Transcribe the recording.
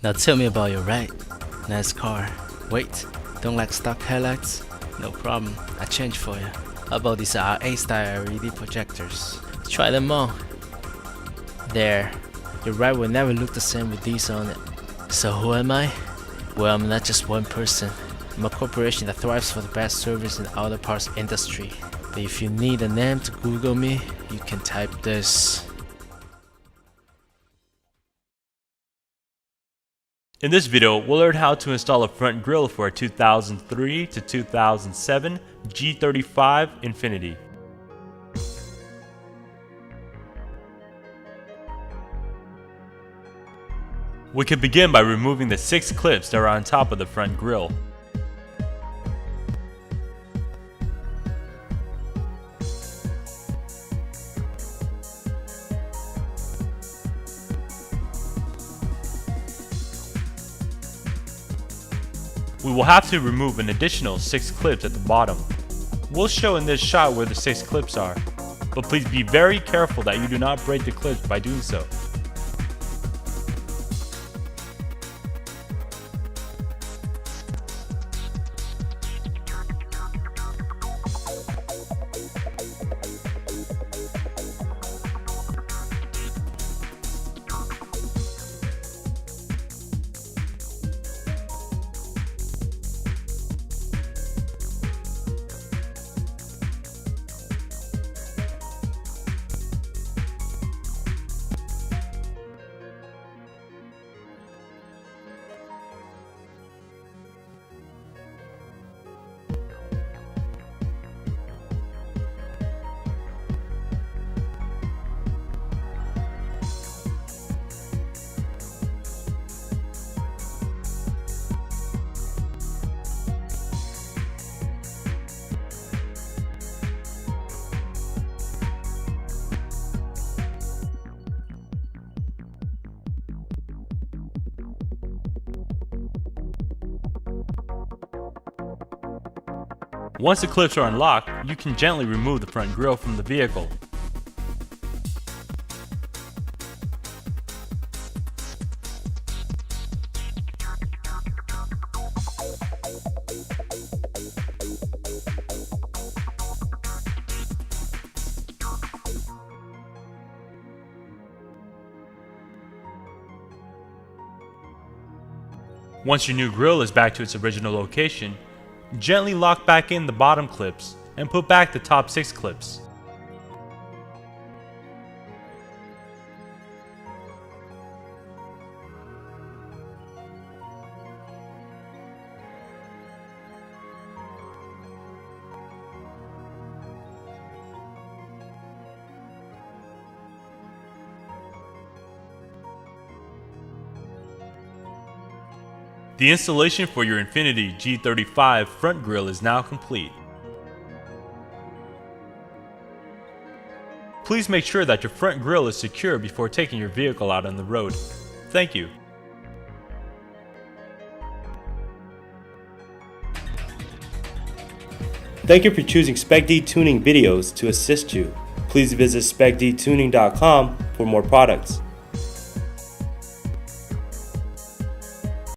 Now tell me about your ride. Nice car. Wait, don't like stock headlights? No problem, I change for you. How about these A-style LED projectors? Try them on. There, your ride will never look the same with these on it. So who am I? Well, I'm not just one person. I'm a corporation that thrives for the best service in the auto parts industry. But if you need a name to Google me, you can type this. In this video, we'll learn how to install a front grille for a 2003 to 2007 G35 Infiniti. We can begin by removing the 6 clips that are on top of the front grille. We will have to remove an additional 6 clips at the bottom. We'll show in this shot where the 6 clips are, but please be very careful that you do not break the clips by doing so. Once the clips are unlocked, you can gently remove the front grille from the vehicle. Once your new grille is back to its original location, gently lock back in the bottom clips and put back the top 6 clips. The installation for your Infiniti G35 front grille is now complete. Please make sure that your front grille is secure before taking your vehicle out on the road. Thank you. Thank you for choosing Specdtuning videos to assist you. Please visit specdtuning.com for more products.